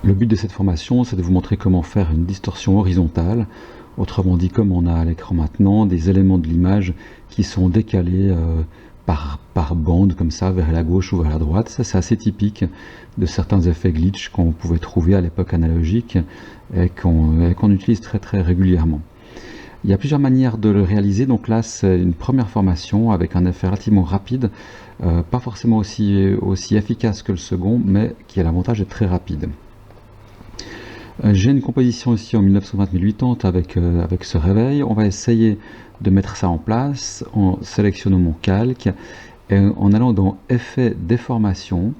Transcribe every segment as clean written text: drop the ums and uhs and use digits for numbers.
Le but de cette formation, c'est de vous montrer comment faire une distorsion horizontale, autrement dit comme on a à l'écran maintenant, des éléments de l'image qui sont décalés par bande, comme ça, vers la gauche ou vers la droite. Ça, c'est assez typique de certains effets glitch qu'on pouvait trouver à l'époque analogique et qu'on utilise très très régulièrement. Il y a plusieurs manières de le réaliser, donc là c'est une première formation avec un effet relativement rapide, pas forcément aussi efficace que le second, mais qui a l'avantage d'être très rapide. J'ai une composition ici en 1920-1080 avec ce réveil. On va essayer de mettre ça en place en sélectionnant mon calque et en allant dans Effet déformation.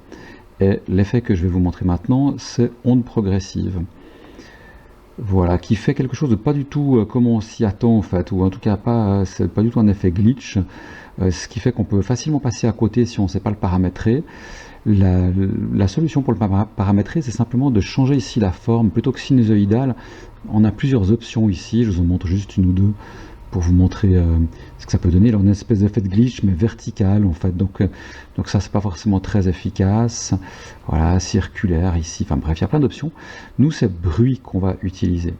Et l'effet que je vais vous montrer maintenant, c'est onde progressive. Voilà, qui fait quelque chose de pas du tout comme on s'y attend en fait, ou en tout cas c'est pas du tout un effet glitch, ce qui fait qu'on peut facilement passer à côté si on ne sait pas le paramétrer. La solution pour le paramétrer, c'est simplement de changer ici la forme. Plutôt que sinusoïdale, on a plusieurs options ici, je vous en montre juste une ou deux pour vous montrer ce que ça peut donner. Alors, une espèce d'effet de glitch, mais vertical en fait, donc ça c'est pas forcément très efficace. Voilà, circulaire ici, enfin bref, il y a plein d'options. Nous, c'est bruit qu'on va utiliser.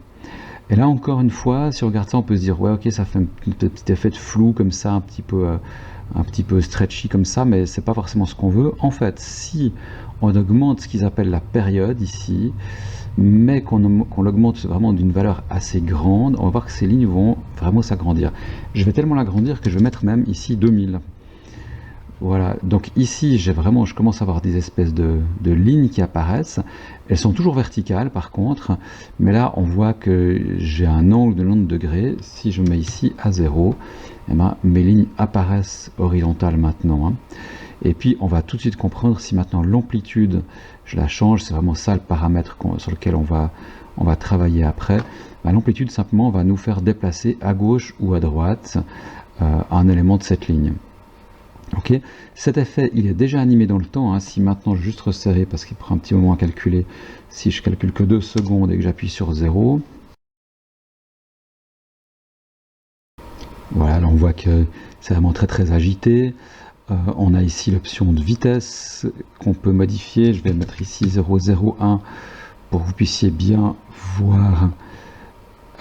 Et là, encore une fois, si on regarde ça, on peut se dire, ouais, ok, ça fait un petit effet de flou comme ça, un petit peu stretchy comme ça, mais c'est pas forcément ce qu'on veut. En fait, si on augmente ce qu'ils appellent la période ici, mais qu'on l'augmente vraiment d'une valeur assez grande, on va voir que ces lignes vont vraiment s'agrandir. Je vais tellement l'agrandir que je vais mettre même ici 2000. Voilà, donc ici je commence à avoir des espèces de lignes qui apparaissent. Elles sont toujours verticales par contre, mais là on voit que j'ai un angle de 90 degrés. Si je mets ici à 0, eh ben, mes lignes apparaissent horizontales maintenant, hein. Et puis on va tout de suite comprendre si maintenant l'amplitude, je la change, c'est vraiment ça le paramètre sur lequel on va travailler après. Ben, l'amplitude simplement va nous faire déplacer à gauche ou à droite un élément de cette ligne. Ok, cet effet il est déjà animé dans le temps, hein. Si maintenant je juste resserrer parce qu'il prend un petit moment à calculer, si je calcule que 2 secondes et que j'appuie sur 0, voilà, là on voit que c'est vraiment très très agité. On a ici l'option de vitesse qu'on peut modifier. Je vais mettre ici 0,01 pour que vous puissiez bien voir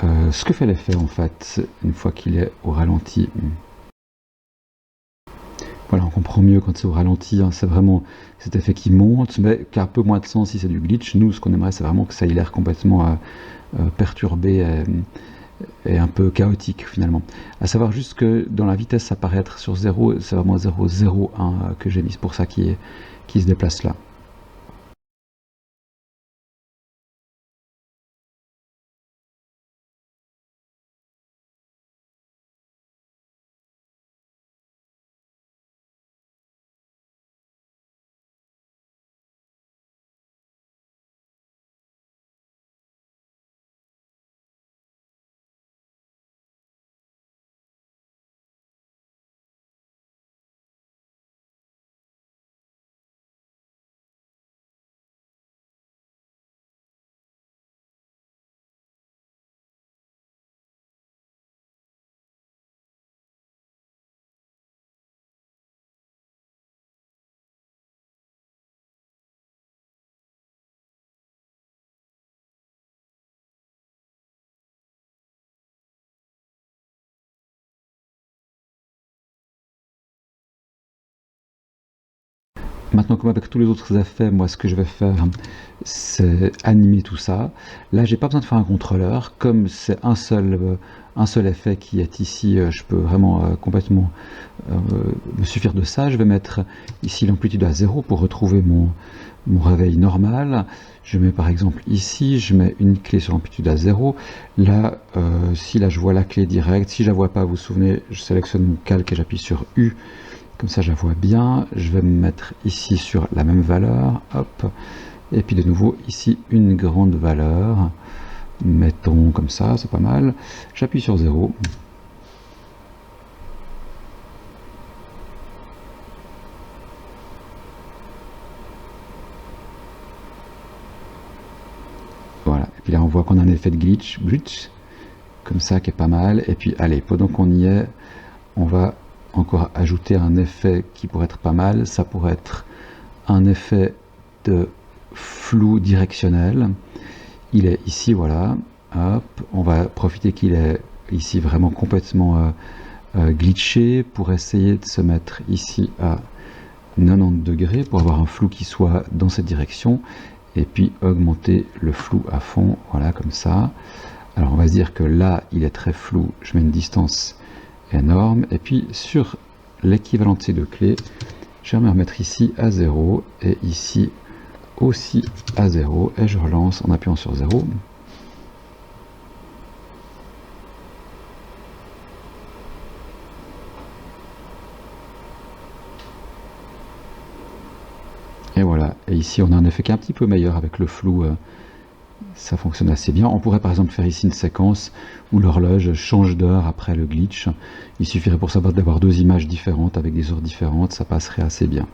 ce que fait l'effet en fait une fois qu'il est au ralenti. Voilà, on comprend mieux quand c'est au ralenti, hein, c'est vraiment cet effet qui monte, mais qui a un peu moins de sens si c'est du glitch. Nous, ce qu'on aimerait, c'est vraiment que ça ait l'air complètement perturbé et un peu chaotique finalement. À savoir juste que dans la vitesse apparaître sur 0, c'est vraiment 0,01 que j'ai mis, c'est pour ça qui se déplace là. Maintenant, comme avec tous les autres effets, moi ce que je vais faire, c'est animer tout ça. Là, j'ai pas besoin de faire un contrôleur. Comme c'est un seul effet qui est ici, je peux vraiment complètement me suffire de ça. Je vais mettre ici l'amplitude à 0 pour retrouver mon réveil normal. Je mets par exemple ici, je mets une clé sur l'amplitude à 0. Là, si là je vois la clé directe, si je la vois pas, vous vous souvenez, je sélectionne mon calque et j'appuie sur U. Comme ça, je la vois bien. Je vais me mettre ici sur la même valeur. Hop. Et puis de nouveau, ici, une grande valeur. Mettons comme ça, c'est pas mal. J'appuie sur 0. Voilà. Et puis là, on voit qu'on a un effet de glitch. Comme ça, qui est pas mal. Et puis, allez, pendant qu'on y est, on va encore ajouter un effet qui pourrait être pas mal. Ça pourrait être un effet de flou directionnel. Il est ici, voilà. Hop, on va profiter qu'il est ici vraiment complètement glitché pour essayer de se mettre ici à 90 degrés pour avoir un flou qui soit dans cette direction, et puis augmenter le flou à fond, voilà, comme ça. Alors on va se dire que là il est très flou, je mets une distance énorme, et puis sur l'équivalent de ces deux clés, je vais me remettre ici à 0 et ici aussi à 0, et je relance en appuyant sur 0. Et voilà, et ici on a un effet qui est un petit peu meilleur avec le flou, ça fonctionne assez bien. On pourrait par exemple faire ici une séquence où l'horloge change d'heure après le glitch. Il suffirait pour ça d'avoir deux images différentes avec des heures différentes, ça passerait assez bien.